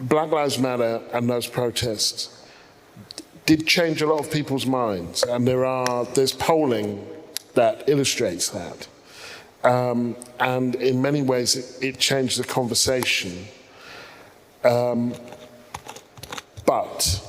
Black Lives Matter and those protests did change a lot of people's minds, and there's polling that illustrates that. And in many ways, it changed the conversation. But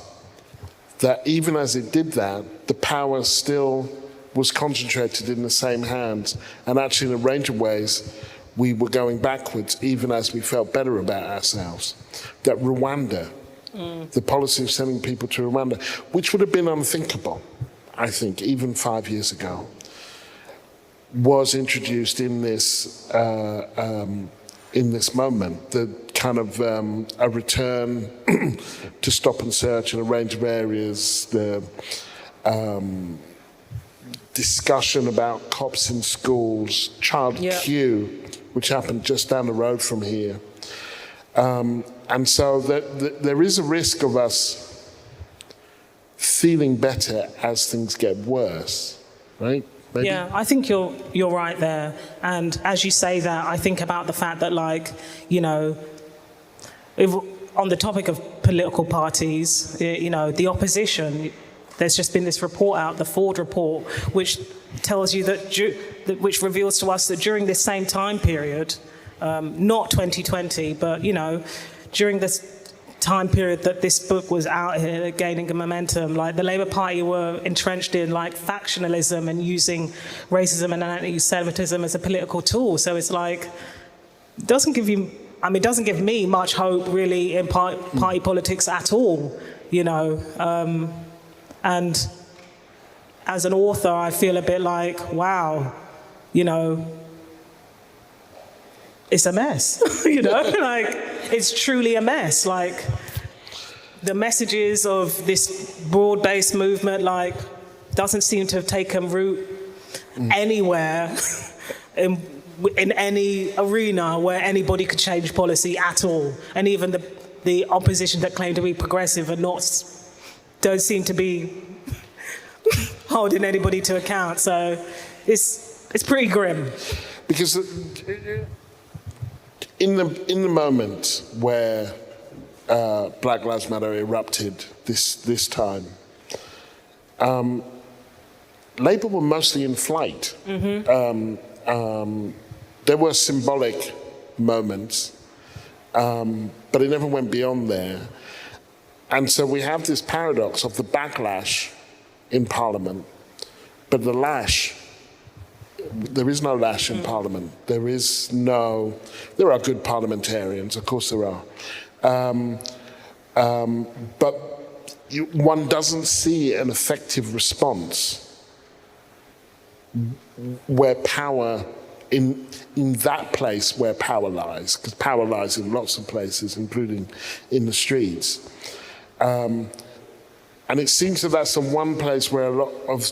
that even as it did that, the power still was concentrated in the same hands. And actually, in a range of ways, we were going backwards, even as we felt better about ourselves. That Rwanda, the policy of sending people to Rwanda, which would have been unthinkable, I think, even 5 years ago, was introduced in this moment. The kind of a return to stop and search in a range of areas, the discussion about cops in schools, Child Q, which happened just down the road from here. And so there is a risk of us feeling better as things get worse, right? Maybe? Yeah, I think you're right there. And as you say that, I think about the fact that, like, you know, if, on the topic of political parties, you know, the opposition, there's just been this report out, the Ford report, which tells you that, which reveals to us that during this same time period, not 2020, but, you know, during this time period that this book was out here gaining momentum, like the Labour Party were entrenched in like factionalism and using racism and anti-Semitism as a political tool. So it's like, it doesn't give me much hope really in party politics at all, you know. And as an author, I feel a bit like, wow, you know, it's a mess, you know, like it's truly a mess. Like the messages of this broad-based movement, like doesn't seem to have taken root anywhere in any arena where anybody could change policy at all. And even the opposition that claim to be progressive don't seem to be holding anybody to account. So it's pretty grim. Because in the moment where Black Lives Matter erupted this time, Labour were mostly in flight. There were symbolic moments, but it never went beyond there. And so we have this paradox of the backlash in Parliament, but the lash, there is no lash in Parliament. There are good parliamentarians, of course there are. But one doesn't see an effective response where power, in that place where power lies, because power lies in lots of places, including in the streets. And it seems that that's the one place where a lot of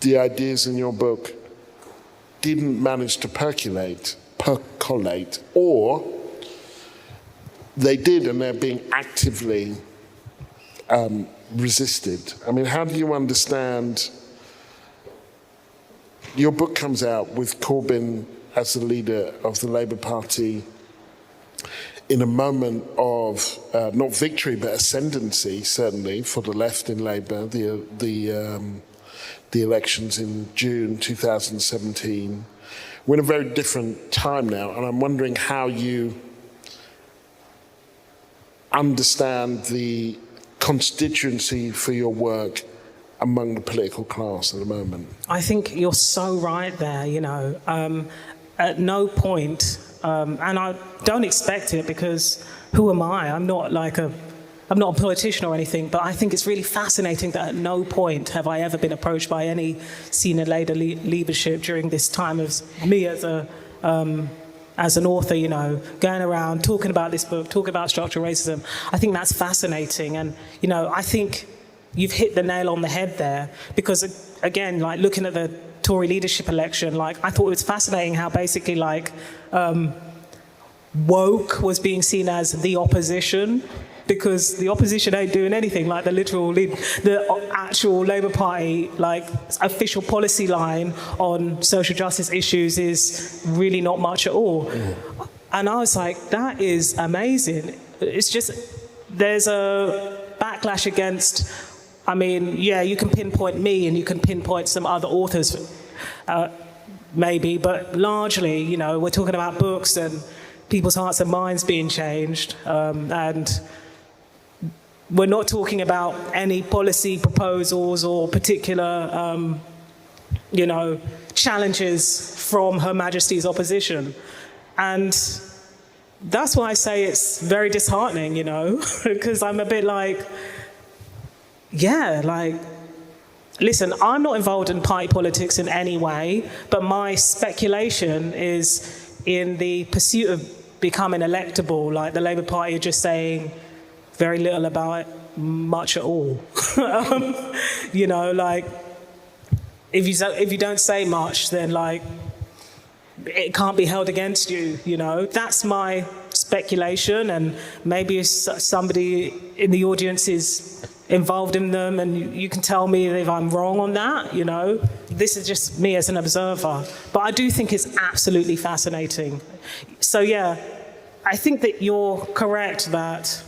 the ideas in your book didn't manage to percolate, or they did and they're being actively resisted. I mean, how do you understand, your book comes out with Corbyn as the leader of the Labour Party in a moment of not victory but ascendancy, certainly, for the left in Labour, the elections in June 2017. We're in a very different time now, and I'm wondering how you understand the constituency for your work among the political class at the moment. I think you're so right there, you know. At no point, and I don't expect it because who am I? I'm not a politician or anything, but I think it's really fascinating that at no point have I ever been approached by any senior Labour leadership during this time of me as an author, you know, going around talking about this book, talking about structural racism. I think that's fascinating, and you know, I think you've hit the nail on the head there, because again, like looking at the Tory leadership election, like I thought it was fascinating how basically like woke was being seen as the opposition, because the opposition ain't doing anything. Like the actual Labour Party, like official policy line on social justice issues is really not much at all. And I was like, that is amazing. It's just there's a backlash against, I mean, yeah, you can pinpoint me and you can pinpoint some other authors, maybe, but largely, you know, we're talking about books and people's hearts and minds being changed, and we're not talking about any policy proposals or particular, you know, challenges from Her Majesty's opposition. And that's why I say it's very disheartening, you know, because I'm a bit like, yeah, like, listen, I'm not involved in party politics in any way, but my speculation is in the pursuit of becoming electable. Like, the Labour Party are just saying very little about it, much at all. You know, like, if you don't say much, then, like, it can't be held against you, you know. That's my speculation, and maybe if somebody in the audience is involved in them, and you can tell me if I'm wrong on that, you know. This is just me as an observer. But I do think it's absolutely fascinating. So, yeah, I think that you're correct that,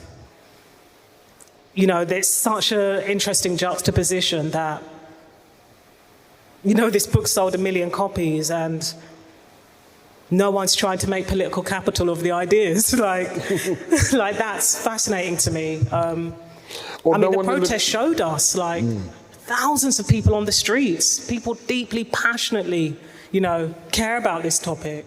you know, there's such an interesting juxtaposition that, you know, this book sold 1 million copies and no one's trying to make political capital of the ideas. Like, like, that's fascinating to me. I mean, the protest showed us, like, thousands of people on the streets, people deeply, passionately, you know, care about this topic.